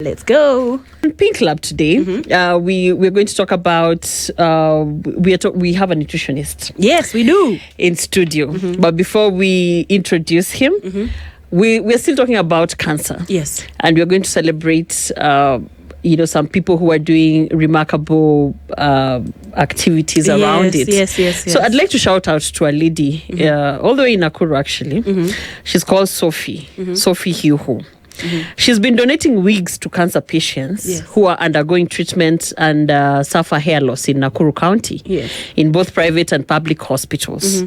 Let's go. Pink Lab today, we're going to talk about, we have a nutritionist. Yes, we do. In studio. But before we introduce him, we're still talking about cancer. Yes. And we're going to celebrate, some people who are doing remarkable activities around it. Yes. So I'd like to shout out to a lady, all the way in Nakuru actually. She's called Sophie Hiuhu. She's been donating wigs to cancer patients who are undergoing treatment and suffer hair loss in Nakuru County, in both private and public hospitals.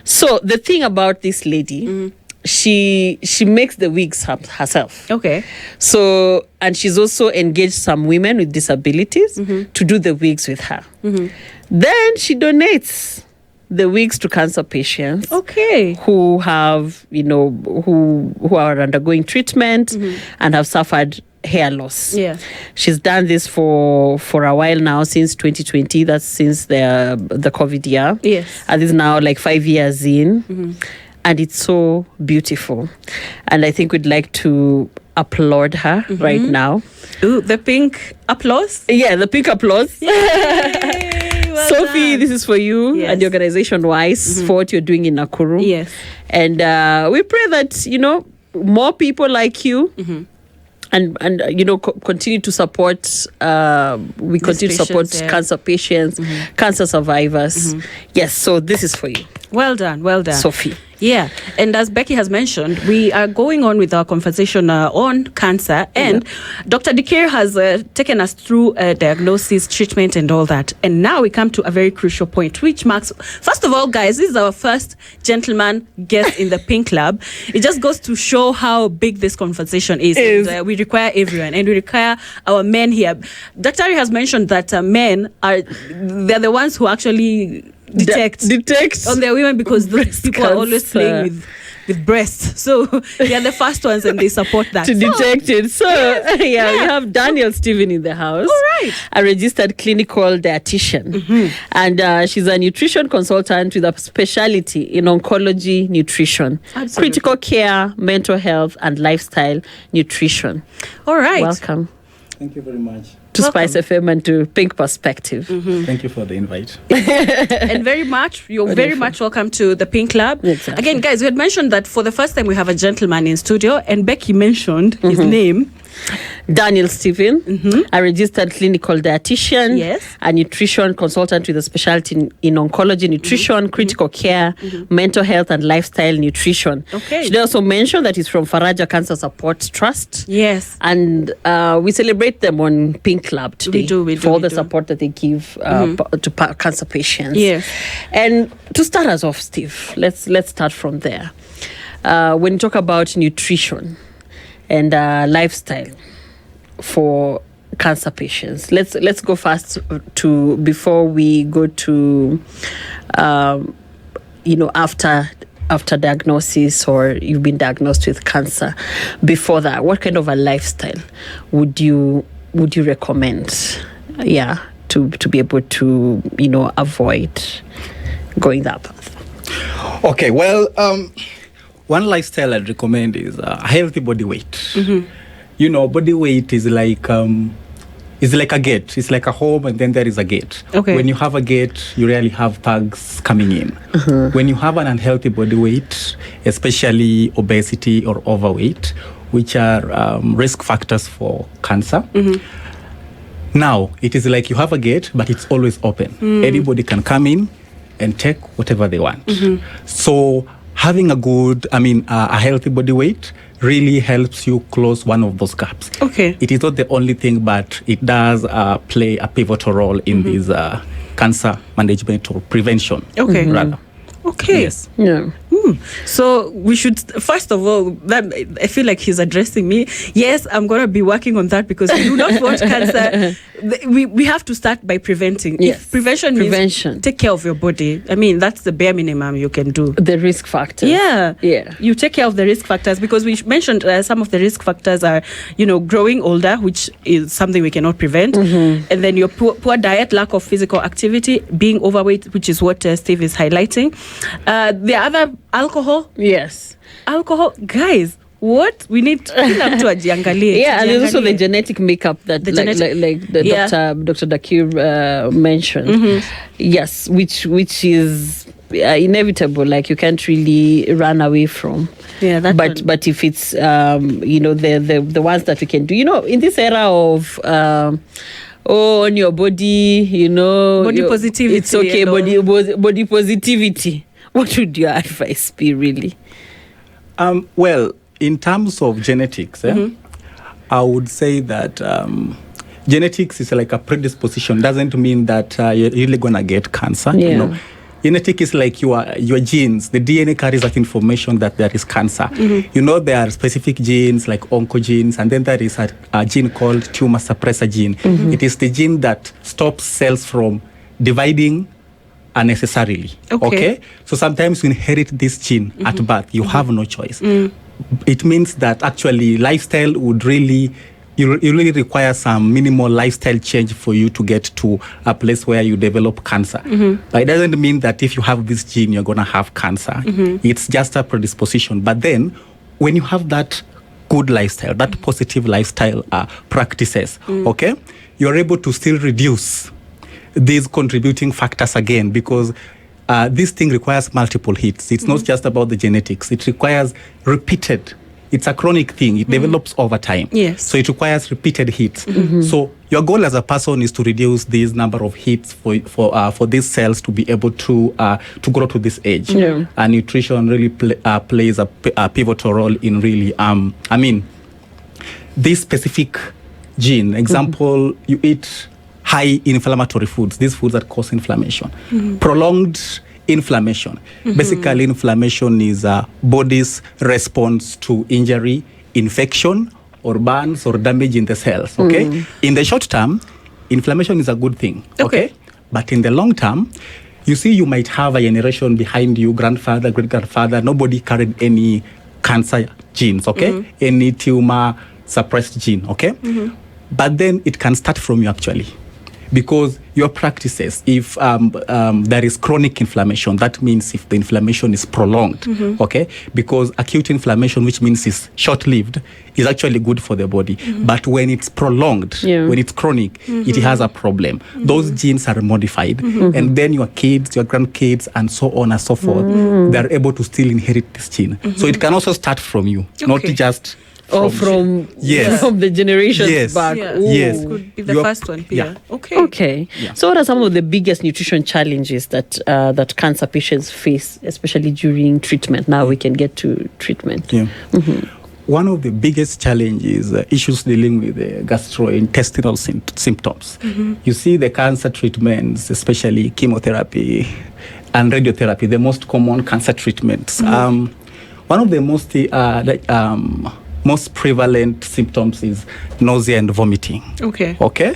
So the thing about this lady, she makes the wigs herself. Okay. So, and she's also engaged some women with disabilities to do the wigs with her. Then she donates the wigs to cancer patients who have, who are undergoing treatment and have suffered hair loss. Yeah. She's done this for a while now, since 2020. That's since the COVID year. Yes. And this is now like 5 years in. And it's so beautiful. And I think we'd like to applaud her right now. Ooh, the pink applause? Yeah, the pink applause. Well Sophie, done. This is for you and the organization-wise for what you're doing in Nakuru. Yes. And we pray that, more people like you and continue to support, we continue to support cancer patients, cancer survivors. Yes, so this is for you. Well done. Sophie. Yeah, and as Becky has mentioned, we are going on with our conversation on cancer, and Dr. Dikir has taken us through diagnosis, treatment, and all that. And now we come to a very crucial point, which marks, first of all, guys, this is our first gentleman guest in the Pink Lab. It just goes to show how big this conversation is. And, we require everyone, and we require our men here. Dr. Ari has mentioned that men they're the ones who actually detect on their women, because those people are always playing with breasts. So they are the first ones, and they support that. To detect it. So, we have Daniel Stephen in the house. All right. A registered clinical dietitian. And she's a nutrition consultant with a specialty in oncology nutrition, critical care, mental health, and lifestyle nutrition. All right. Welcome. Thank you very much. To SpiceFM and to Pink Perspective. Thank you for the invite. And you're very much welcome to the Pink Lab. Exactly. Again, guys, we had mentioned that for the first time we have a gentleman in studio, and Becky mentioned his name. Daniel Stephen, a registered clinical dietitian, a nutrition consultant with a specialty in oncology nutrition, critical care, mental health, and lifestyle nutrition. Okay. She also mentioned that he's from Faraja Cancer Support Trust. Yes. And we celebrate them on Pink Lab today. We do, for all the support that they give to cancer patients. Yes. And to start us off, Steve, let's start from there. When you talk about nutrition and lifestyle for cancer patients, let's go fast to before we go to after diagnosis, or you've been diagnosed with cancer. Before that, what kind of a lifestyle would you recommend to be able to avoid going that path? Okay, well, one lifestyle I'd recommend is a healthy body weight. Body weight is like a gate. It's like a home, and then there is a gate. Okay. When you have a gate, you rarely have thugs coming in. When you have an unhealthy body weight, especially obesity or overweight, which are risk factors for cancer. Now, it is like you have a gate, but it's always open. Anybody can come in and take whatever they want. So having a healthy body weight really helps you close one of those gaps. Okay. It is not the only thing, but it does play a pivotal role in this cancer management or prevention. Okay. Rather. Okay. Yes. Yeah. So we should, first of all, I feel like he's addressing me. Yes, I'm going to be working on that, because we do not want cancer. We have to start by preventing. Yes. If prevention means take care of your body, that's the bare minimum you can do. The risk factors. Yeah. You take care of the risk factors, because we mentioned some of the risk factors are, growing older, which is something we cannot prevent. And then your poor diet, lack of physical activity, being overweight, which is what Steve is highlighting. The other, alcohol. Yes. Alcohol, guys, What we need kila mtu ajiangalie. Yeah, and there's also the genetic makeup that The like the yeah. Dr. Dakir mentioned. Yes, which is inevitable. Like you can't really run away from. Yeah, that one. But if it's the ones that we can do, in this era of on your body, Body positivity, it's okay. Body positivity. What would your advice be, really? Well, in terms of genetics, I would say that genetics is like a predisposition. Doesn't mean that you're really gonna get cancer. Yeah. Genetic is like your genes. The DNA carries that information that there is cancer. There are specific genes like oncogenes, and then there is a gene called tumor suppressor gene. It is the gene that stops cells from dividing unnecessarily. Okay? So sometimes you inherit this gene at birth. You have no choice. It means that actually lifestyle would really, you really require some minimal lifestyle change for you to get to a place where you develop cancer. But it doesn't mean that if you have this gene, you're going to have cancer. It's just a predisposition. But then when you have that good lifestyle, that positive lifestyle practices, okay, you're able to still reduce these contributing factors again, because this thing requires multiple hits. It's not just about the genetics. It requires repeated. It's a chronic thing. It develops over time. Yes. So it requires repeated hits. So your goal as a person is to reduce this number of hits for these cells to be able to grow to this age. Yeah. And nutrition really plays a pivotal role in really, this specific gene. Example, you eat high inflammatory foods, these foods that cause inflammation. Prolonged inflammation. Basically, inflammation is a body's response to injury, infection, or burns or damage in the cells. Okay? In the short term, inflammation is a good thing. Okay? But in the long term, you see, you might have a generation behind you, grandfather, great-grandfather, nobody carried any cancer genes, okay? Any tumor suppressed gene, okay? But then it can start from you actually. Because your practices, if there is chronic inflammation, that means if the inflammation is prolonged, okay? Because acute inflammation, which means it's short-lived, is actually good for the body. But when it's prolonged, when it's chronic, it has a problem. Those genes are modified. And then your kids, your grandkids, and so on and so forth, they're able to still inherit this gene. So it can also start from you, not just... from the generations back. Yeah. Yes. Could be the first one. Yeah. Okay. Yeah. So what are some of the biggest nutrition challenges that that cancer patients face, especially during treatment? Now we can get to treatment. Yeah. One of the biggest challenges is issues dealing with the gastrointestinal symptoms. You see the cancer treatments, especially chemotherapy and radiotherapy, the most common cancer treatments. One of the most prevalent symptoms is nausea and vomiting. Okay.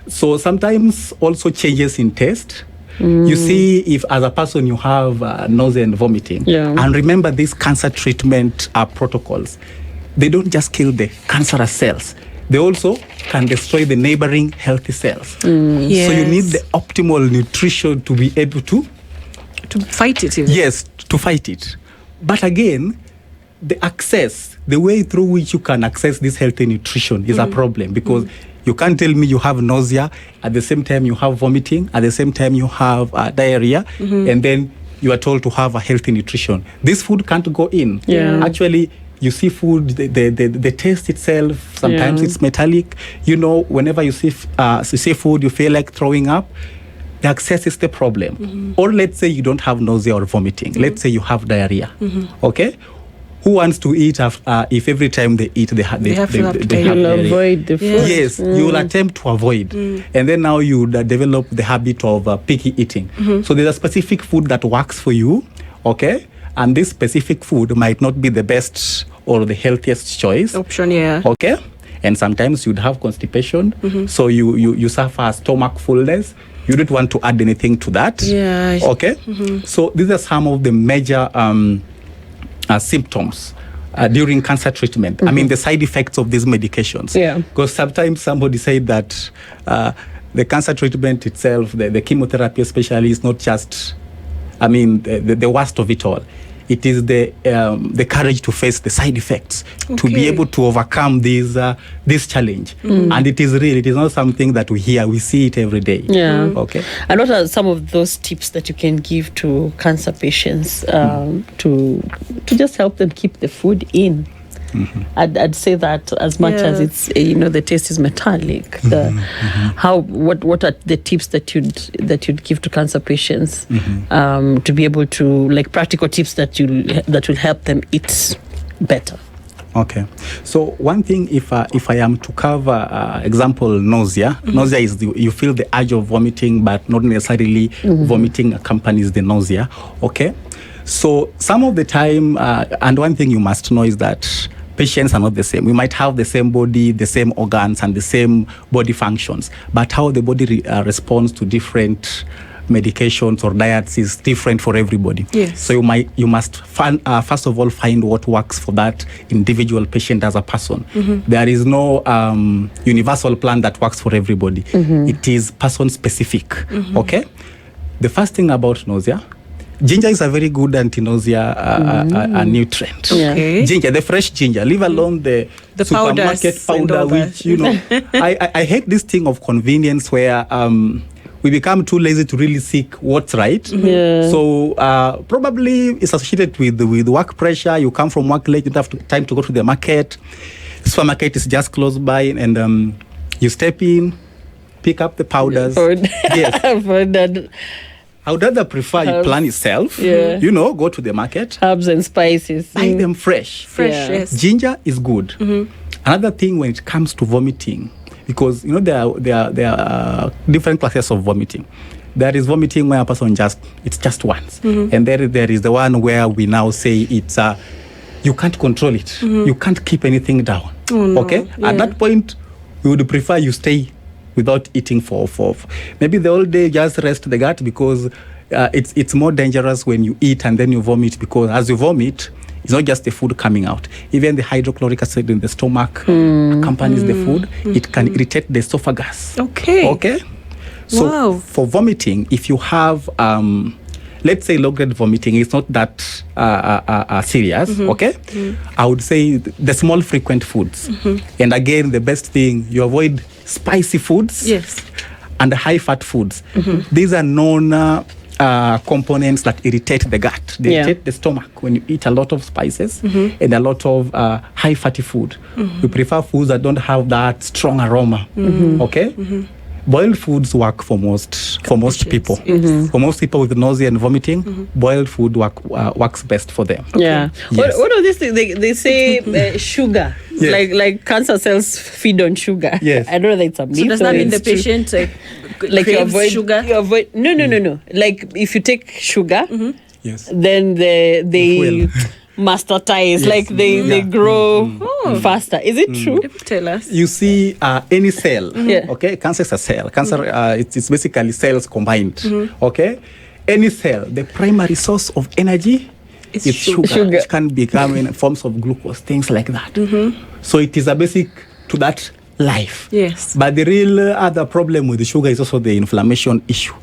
So sometimes also changes in taste. You see, if as a person you have nausea and vomiting, and remember these cancer treatment protocols, they don't just kill the cancerous cells. They also can destroy the neighboring healthy cells. Yes. So you need the optimal nutrition to be able to fight it. Yes, to fight it. But again, the way through which you can access this healthy nutrition is a problem, because you can't tell me you have nausea, at the same time you have vomiting, at the same time you have diarrhea, and then you are told to have a healthy nutrition. This food can't go in. Actually, you see food, the taste itself, sometimes it's metallic. Whenever you see food, you feel like throwing up. The access is the problem. Or let's say you don't have nausea or vomiting. Let's say you have diarrhea. Okay? Who wants to eat if every time they eat they have diarrhea? You'll avoid the food. Yes, you will attempt to avoid. And then now you develop the habit of picky eating. So there's a specific food that works for you, okay? And this specific food might not be the best or the healthiest choice. Option, yeah. Okay? And sometimes you'd have constipation. So you suffer stomach fullness. You don't want to add anything to that. Yeah. Okay? So these are some of the major symptoms during cancer treatment. I mean, the side effects of these medications. Because sometimes somebody said that the cancer treatment itself, the chemotherapy especially, is not just, the worst of it all. It is the courage to face the side effects, to be able to overcome this challenge. And it is real. It is not something that we hear. We see it every day. Yeah. Okay. And what are some of those tips that you can give to cancer patients to just help them keep the food in? I'd say that as much as it's the taste is metallic. What are the tips that you'd give to cancer patients to be able to, like, practical tips that will help them eat better? Okay, so one thing, if I am to cover example nausea, nausea is you feel the urge of vomiting, but not necessarily vomiting accompanies the nausea. Okay, so some of the time, and one thing you must know is that patients are not the same. We might have the same body, the same organs, and the same body functions, but how the body responds to different medications or diets is different for everybody. Yes. So you must first of all find what works for that individual patient as a person. There is no universal plan that works for everybody. It is person specific. Okay. The first thing about nausea, ginger is a very good anti-nausea nutrient. Okay. Ginger, the fresh ginger, leave alone the supermarket powder, which, I hate this thing of convenience where we become too lazy to really seek what's right. So probably it's associated with work pressure. You come from work late, you don't have time to go to the market. The supermarket is just close by, and you step in, pick up the powders. Yes. I would rather prefer you plan yourself. Go to the market. Herbs and spices. Buy them fresh. Yes. Ginger is good. Another thing when it comes to vomiting, because there are different classes of vomiting. There is vomiting where a person it's just once, and there is the one where we now say it's you can't control it. You can't keep anything down. Okay, at that point we would prefer you stay without eating for maybe the whole day. Just rest the gut, because it's more dangerous when you eat and then you vomit, because as you vomit, it's not just the food coming out. Even the hydrochloric acid in the stomach accompanies the food. It can irritate the esophagus. Okay. So for vomiting, if you have, let's say low-grade vomiting, it's not that serious, okay? I would say the small frequent foods. And again, the best thing, you avoid spicy foods and high-fat foods. These are known components that irritate the gut. They irritate the stomach when you eat a lot of spices and a lot of high fatty food. We prefer foods that don't have that strong aroma. Okay. Boiled foods work for most people. For most people with nausea and vomiting, boiled food works best for them. Yes. What are these things? They say sugar. Like cancer cells feed on sugar. Yes. I don't know that it's a myth. So does that mean the patient like you avoid sugar? You avoid no. Like if you take sugar, then they mastatize, like they grow faster. Is it true? Tell us. You see, any cell, okay? Cancer is a cell. Cancer, it's basically cells combined, okay? Any cell, the primary source of energy is sugar. It can become in forms of glucose, things like that. So it is a basic to that life. Yes. But the real other problem with the sugar is also the inflammation issue.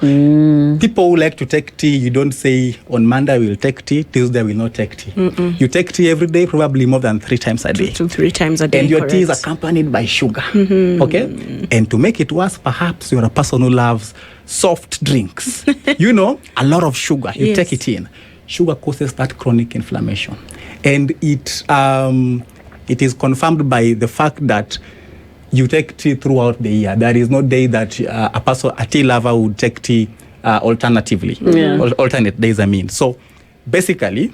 People who like to take tea, you don't say on Monday we'll take tea, Tuesday we'll not take tea. You take tea every day, probably more than 3 times a day. 2 to 3 times a day. And your tea is accompanied by sugar. Okay? And to make it worse, perhaps you're a person who loves soft drinks. A lot of sugar. You take it in. Sugar causes that chronic inflammation. And it is confirmed by the fact that you take tea throughout the year. There is no day that a tea lover would take tea alternatively. Alternate days, I mean. So basically,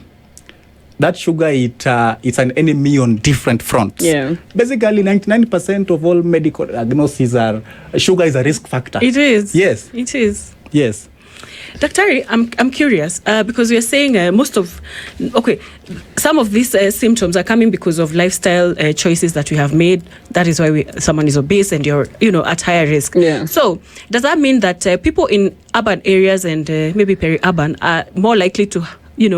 that sugar, it's an enemy on different fronts. Basically, 99% of all medical diagnoses are sugar is a risk factor. It is. Yes. It is. Yes. Dr. I'm curious because we are saying some of these symptoms are coming because of lifestyle choices that we have made. That is why someone is obese and you're at higher risk. So does that mean that people in urban areas and maybe peri-urban are more likely to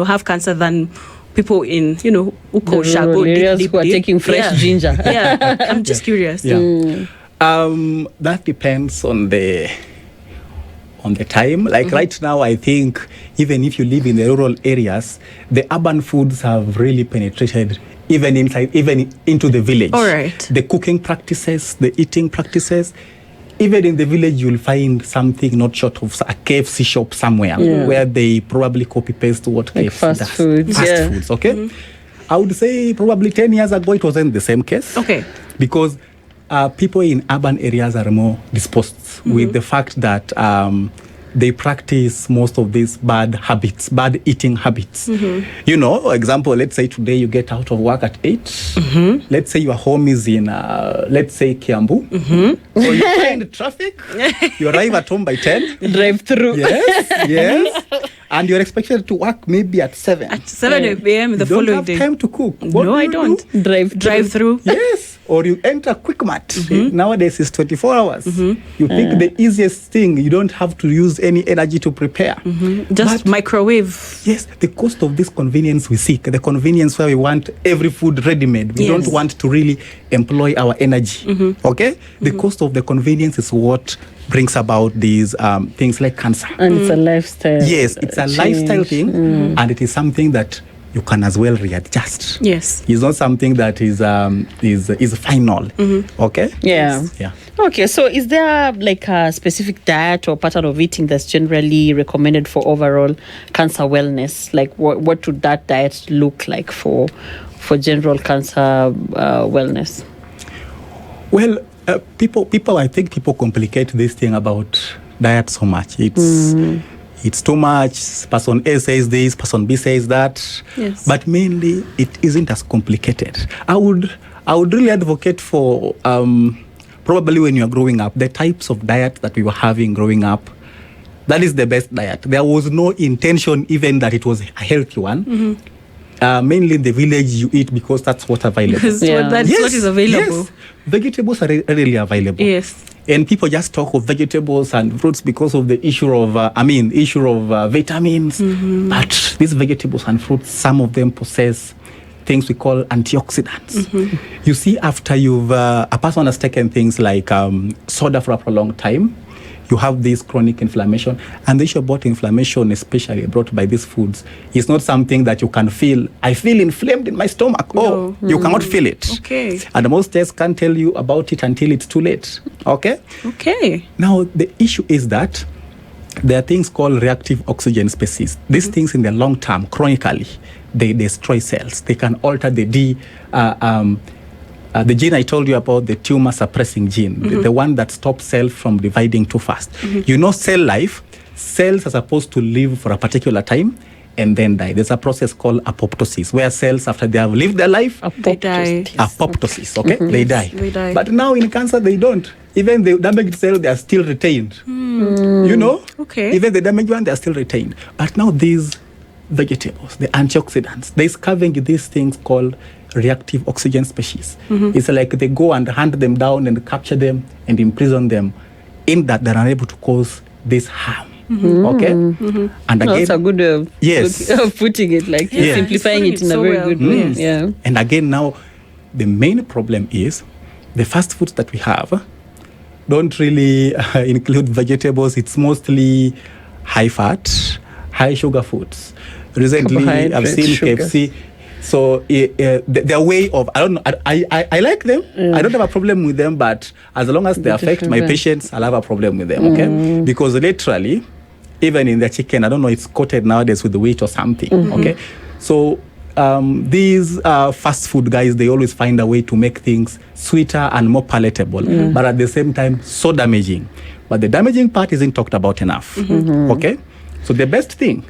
have cancer than people in rural areas who are taking fresh ginger? I'm just curious. That depends on on the time. Like right now, I think even if you live in the rural areas, the urban foods have really penetrated even into the village. All right. The cooking practices, the eating practices. Even in the village, you'll find something not short of a KFC shop somewhere where they probably copy-paste what like KFC fast does. foods. Fast foods, okay? I would say probably 10 years ago, it wasn't the same case. Okay. Because people in urban areas are more disposed with the fact that they practice most of these bad eating habits. You know, example, let's say today you get out of work at 8. Let's say your home is in, let's say, Kiambu. So you find traffic, you arrive at home by 10. Drive through. Yes. And you're expected to work maybe at 7. At 7 p.m. the following day. You don't have time to cook. No, I don't. Drive through. Yes. Or you enter quick mat. Nowadays it's 24 hours. You pick the easiest thing. You don't have to use any energy to prepare. Just microwave. Yes, the cost of this convenience we seek, the convenience where we want every food ready-made. We don't want to really employ our energy. Okay? The cost of the convenience is what brings about these things like cancer. And it's a lifestyle. Yes, it's a lifestyle thing, and it is something that you can as well readjust. Yes. It's not something that is final. Okay? Yeah. Yeah. Okay, so is there like a specific diet or pattern of eating that's generally recommended for overall cancer wellness? Like what would that diet look like for general cancer wellness? Well, people, I think people complicate this thing about diet so much. It's too much. Person A says this, person B says that. Yes. But mainly, it isn't as complicated. I would really advocate for probably when you are growing up, the types of diet that we were having growing up. That is the best diet. There was no intention even that it was a healthy one. Mainly in the village, you eat because that's what's available. That's what is available. Yes. Vegetables are readily available. Yes. And people just talk of vegetables and fruits because of the issue of vitamins. But these vegetables and fruits, some of them possess things we call antioxidants. You see, after a person has taken things like soda for a prolonged time, you have this chronic inflammation. And the issue about inflammation, especially brought by these foods, is not something that you can feel. I feel inflamed in my stomach. No. You cannot feel it. Okay. And most tests can't tell you about it until it's too late. Okay? Okay. Now, the issue is that there are things called reactive oxygen species. These things in the long term, chronically, they destroy cells. They can alter the gene I told you about, the tumor suppressing gene, the one that stops cells from dividing too fast. You know, cell life, cells are supposed to live for a particular time and then die. There's a process called apoptosis, where cells, after they have lived their life, They die. apoptosis, okay? They die. They die. But now in cancer, they don't. Even the damaged cells, they are still retained. You know? Okay. Even the damaged one, they are still retained. But now these vegetables, the antioxidants, they're scavenging these things called reactive oxygen species. It's like they go and hunt them down and capture them and imprison them, in that they're unable to cause this harm. Okay? And again, That's a good of putting it, like simplifying it in a very good way. Yeah. And again, now, the main problem is the fast foods that we have don't really include vegetables. It's mostly high fat, high sugar foods. Recently, I've seen KFC. So their way of, I don't know, I like them. I don't have a problem with them, but as long as they affect my patients, I'll have a problem with them, okay? Because literally, even in the chicken, I don't know, it's coated nowadays with the wheat or something, okay? So these fast food guys, they always find a way to make things sweeter and more palatable, but at the same time, so damaging. But the damaging part isn't talked about enough, okay? So the best thing,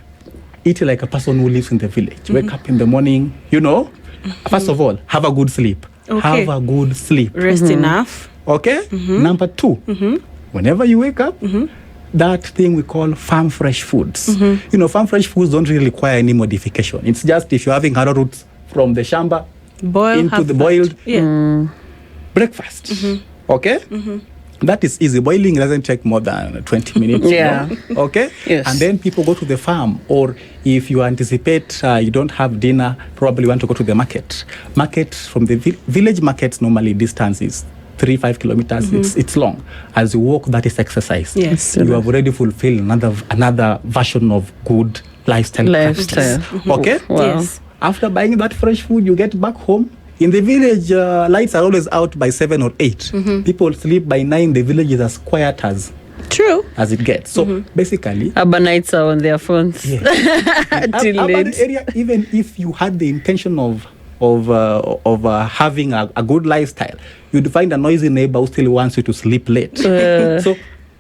eat like a person who lives in the village. Wake up in the morning, you know. First of all, have a good sleep. Okay. Have a good sleep. Rest enough. Okay? Number 2, whenever you wake up, that thing we call farm fresh foods. You know, farm fresh foods don't really require any modification. It's just if you're having arrowroots from the shamba into the boiled breakfast. Okay? That is easy. Boiling doesn't take more than 20 minutes. Yeah. You know? Okay? Yes. And then people go to the farm, or if you anticipate you don't have dinner, probably want to go to the market. Market from the village markets, normally distance is 3-5 kilometers. It's long. As you walk, that is exercise. Yes. You have already fulfilled another version of good lifestyle practice. Okay. Wow. Yes. After buying that fresh food, you get back home. In the village, lights are always out by 7 or 8. People sleep by 9. The village is as quiet as it gets. So basically, Urbanites are on their phones. Till urban late. area, even if you had the intention of having a good lifestyle, you'd find a noisy neighbor who still wants you to sleep late. So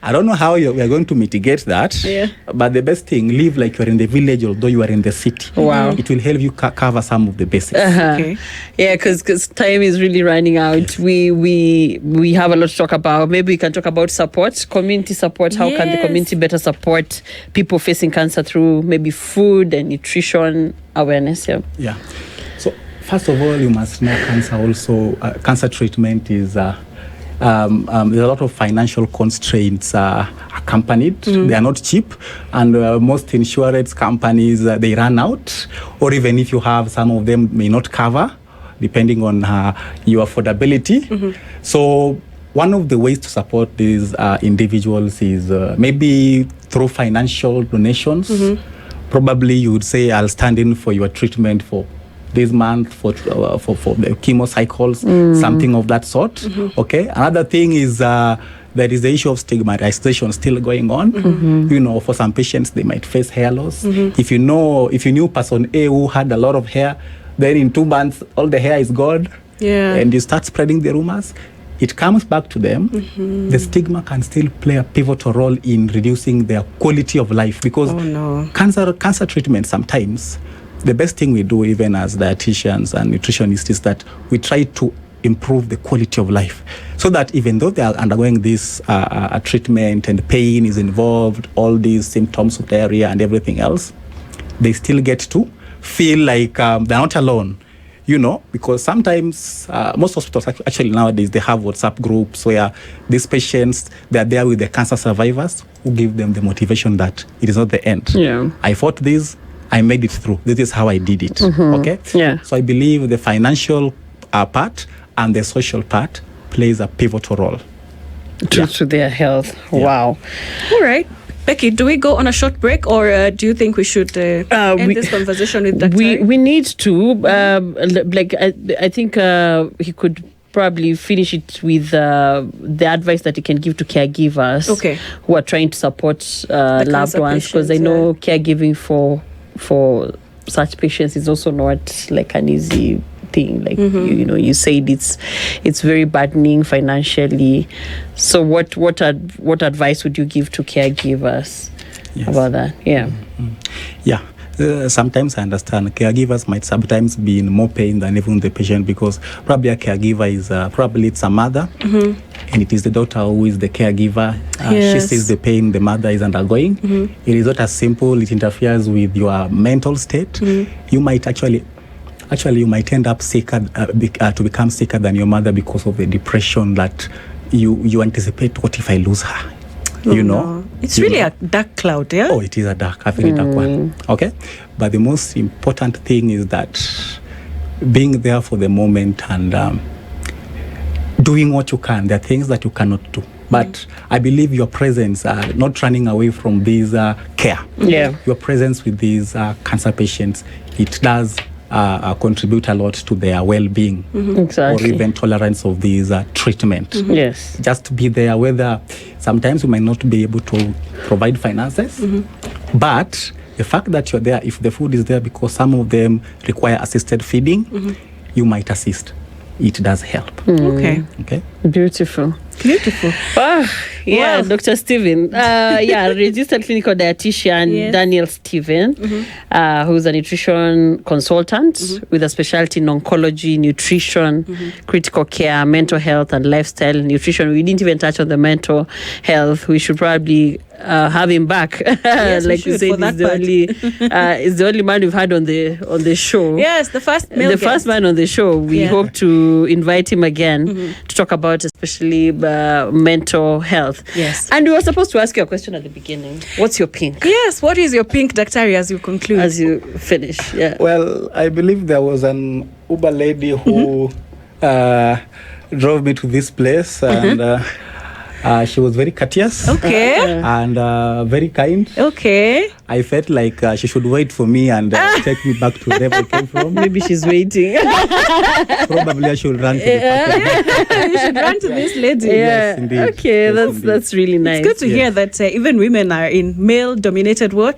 I don't know how we are going to mitigate that. But the best thing, live like you're in the village, although you are in the city. Wow. It will help you cover some of the basics. Okay. Yeah, because time is really running out. We have a lot to talk about. Maybe we can talk about support, community support. How can the community better support people facing cancer through maybe food and nutrition awareness? Yeah. So first of all, you must know cancer treatment is there's a lot of financial constraints accompanied. They are not cheap, and most insurance companies they run out, or even if you have, some of them may not cover, depending on your affordability. So one of the ways to support these individuals is maybe through financial donations. Probably you would say, I'll stand in for your treatment for this month, for the chemo cycles, something of that sort. Okay. Another thing is there is the issue of stigmatization still going on. You know, for some patients, they might face hair loss. If you knew person A who had a lot of hair, then in 2 months all the hair is gone. And you start spreading the rumors, it comes back to them. The stigma can still play a pivotal role in reducing their quality of life, because cancer treatment, sometimes the best thing we do, even as dietitians and nutritionists, is that we try to improve the quality of life, so that even though they are undergoing this treatment and pain is involved, all these symptoms of diarrhea and everything else, they still get to feel like they're not alone. You know, because sometimes most hospitals actually nowadays, they have WhatsApp groups where these patients, they're there with the cancer survivors who give them the motivation that it is not the end. I fought this, I made it through. This is how I did it. Okay? So I believe the financial part and the social part plays a pivotal role to their health. Wow. All right. Becky, do we go on a short break, or do you think we should end this conversation with Dr.? We need to. I think he could probably finish it with the advice that he can give to caregivers who are trying to support loved ones, because I know caregiving for such patients is also not like an easy thing. Like you said, it's very burdening financially. So what advice would you give to caregivers about that? Sometimes I understand caregivers might sometimes be in more pain than even the patient, because probably a caregiver is probably it's a mother, and it is the daughter who is the caregiver. She sees the pain the mother is undergoing. It is not as simple. It interferes with your mental state. You might actually you might end up sicker to become sicker than your mother, because of the depression that you anticipate. What if I lose her? It's really a dark cloud. It is a very dark one. Okay, but the most important thing is that being there for the moment and doing what you can. There are things that you cannot do, but I believe your presence, not running away from these care. Your presence with these cancer patients, it does contribute a lot to their well-being, or even tolerance of these treatment. Just be there, whether sometimes we might not be able to provide finances, but the fact that you're there, if the food is there, because some of them require assisted feeding, you might assist. It does help. Okay. Beautiful. Wow. Dr. Stephen, registered clinical dietitian Daniel Stephen, who's a nutrition consultant with a specialty in oncology, nutrition, critical care, mental health, and lifestyle nutrition. We didn't even touch on the mental health. We should probably have him back. Like you said, he's the only man we've had on the show. Yes, the first male guest. First man on the show. We hope to invite him again to talk about especially mental health. And we were supposed to ask you a question at the beginning. What's your pink? Yes, what is your pink, Daktari, as you conclude? As you finish, Well, I believe there was an Uber lady who drove me to this place, and she was very courteous. Okay. And very kind. Okay. I felt like she should wait for me and take me back to wherever I came from. Maybe she's waiting. Probably I should run to the parking. You should run to this lady. Yes, indeed. Okay, Yes, indeed. that's really nice. It's good to hear that even women are in male-dominated work